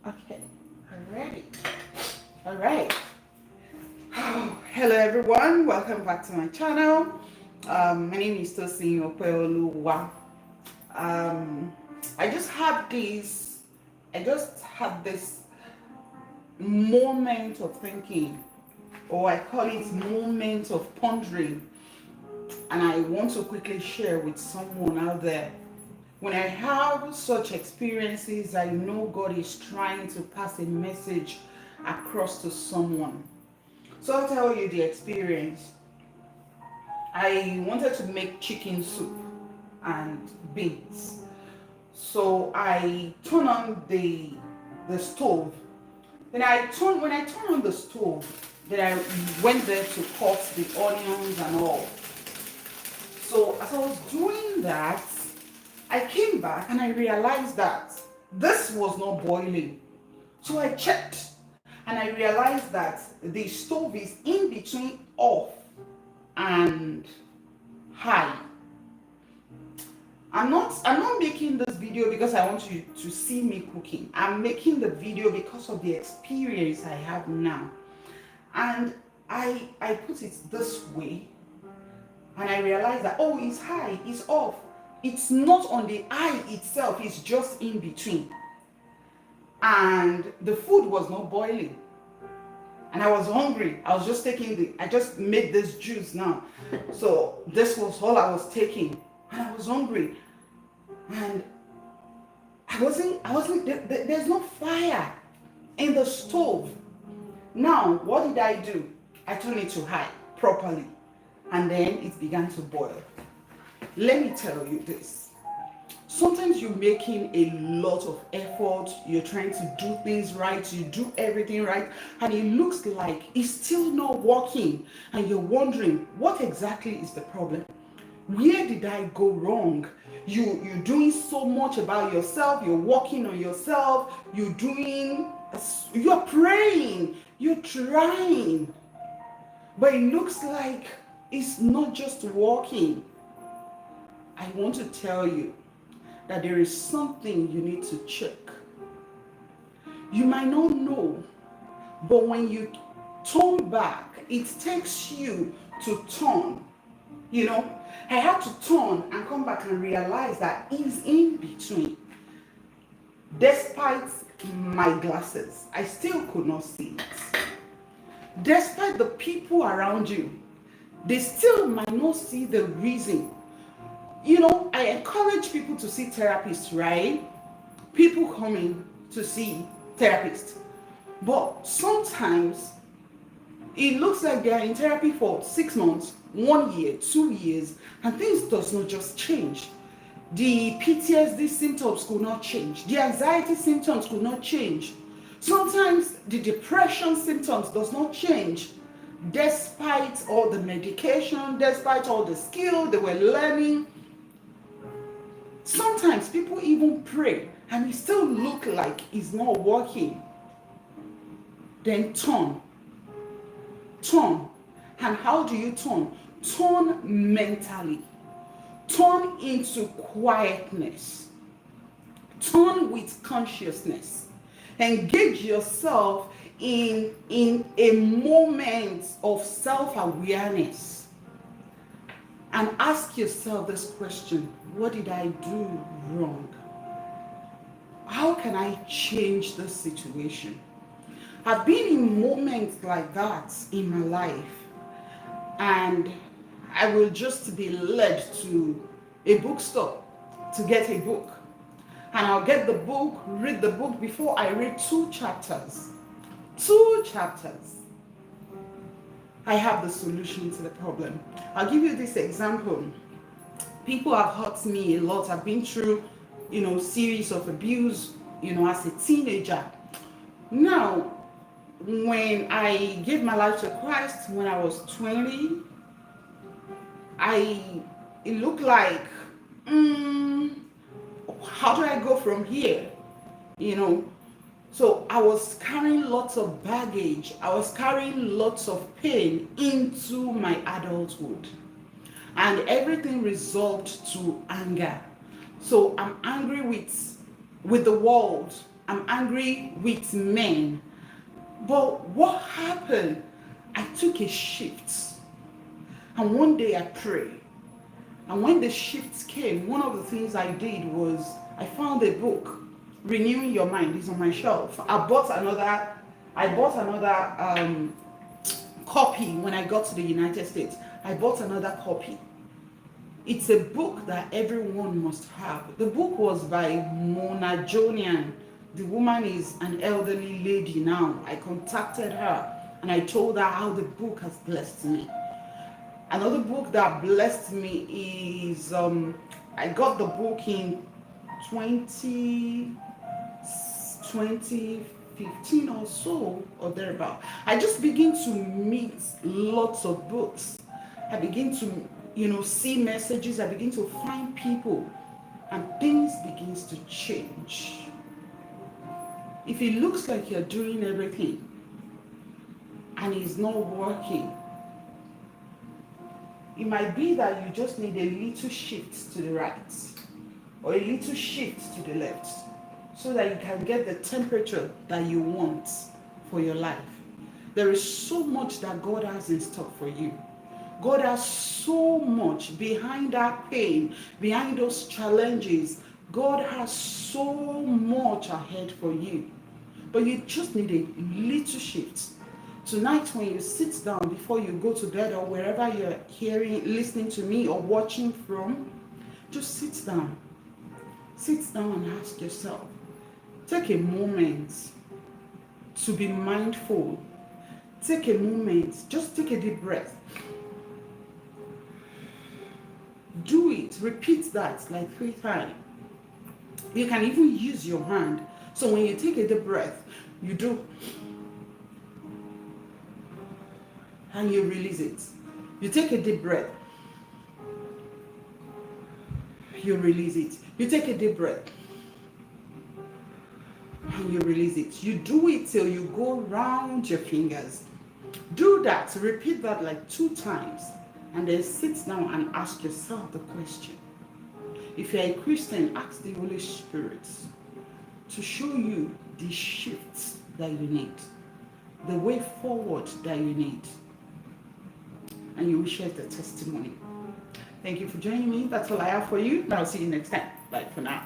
Okay, I'm ready. All right. Hello, everyone. Welcome back to my channel. My name is Tosin Opeoluwa. Um, I just had this. I just had this moment of thinking, or I call it moment of pondering, and I want to quickly share with someone out there. When I have such experiences, I know God is trying to pass a message across to someone. So I'll tell you the experience. I wanted to make chicken soup and beans. So I turn on the stove. When I turn on the stove, then I went there to cut the onions and all. So as I was doing that, I came back and I realized that this was not boiling. So I checked and I realized that the stove is in between off and high. I'm not making this video because I want you to see me cooking. I'm making the video because of the experience I have now. And I put it this way and I realized that oh, it's high, it's off. It's not on the eye itself, it's just in between. And the food was not boiling. And I was hungry. I just made this juice now. So this was all I was taking. And I was hungry. And there's no fire in the stove. Now, what did I do? I turned it to high properly. And then it began to boil. Let me tell you this. Sometimes you're making a lot of effort, you're trying to do things right, you do everything right, and it looks like it's still not working, and you're wondering what exactly is the problem. Where did I go wrong? You're doing so much about yourself, you're working on yourself, you're praying, you're trying, but it looks like it's not just working. I want to tell you that there is something you need to check. You might not know, but when you turn back, it takes you to turn. I had to turn and come back and realize that it's in between. Despite my glasses, I still could not see it. Despite the people around you, they still might not see the reason. I encourage people to see therapists, right? People coming to see therapists. But sometimes it looks like they are in therapy for 6 months, 1 year, 2 years, and things does not just change. The PTSD symptoms could not change. The anxiety symptoms could not change. Sometimes the depression symptoms does not change. Despite all the medication, despite all the skill they were learning, sometimes people even pray and it still look like it's not working. Then turn. And how do you turn? Turn mentally. Turn into quietness. Turn with consciousness. Engage yourself in a moment of self-awareness. And ask yourself this question: what did I do wrong? How can I change this situation? I've been in moments like that in my life, and I will just be led to a bookstore to get a book. And I'll get the book, read the book. Before I read 2 chapters, I have the solution to the problem. I'll give you this example. People have hurt me a lot. I've been through, series of abuse, as a teenager. Now, when I gave my life to Christ when I was 20, it looked like, how do I go from here? So I was carrying lots of baggage. I was carrying lots of pain into my adulthood. And everything resolved to anger. So I'm angry with the world. I'm angry with men. But what happened? I took a shift. And one day I prayed. And when the shifts came, one of the things I did was I found a book, Renewing Your Mind. It's on my shelf. I bought another copy when I got to the United States. I bought another copy. It's a book that everyone must have. The book was by Mona Jonian. The woman is an elderly lady now. I contacted her and I told her how the book has blessed me. Another book that blessed me is I got the book in 2015 or so, or thereabout. I just begin to meet lots of books. I begin to, see messages. I begin to find people, and things begins to change. If it looks like you're doing everything and it's not working, it might be that you just need a little shift to the right or a little shift to the left so that you can get the temperature that you want for your life. There is so much that God has in stock for you. God has so much behind that pain, behind those challenges. God has so much ahead for you. But you just need a little shift. Tonight, when you sit down before you go to bed or wherever you're listening to me or watching from, just sit down. Sit down and ask yourself. Take a moment to be mindful. Take a moment. Just take a deep breath. Do it. Repeat that like 3 times. You can even use your hand. So when you take a deep breath, you do. And you release it. You take a deep breath. You release it. You take a deep breath. And you release it. You do it till you go round your fingers. Do that. Repeat that like 2 times. And then sit down and ask yourself the question. If you're a Christian, ask the Holy Spirit to show you the shifts that you need. The way forward that you need. And you will share the testimony. Thank you for joining me. That's all I have for you. I'll see you next time. Bye for now.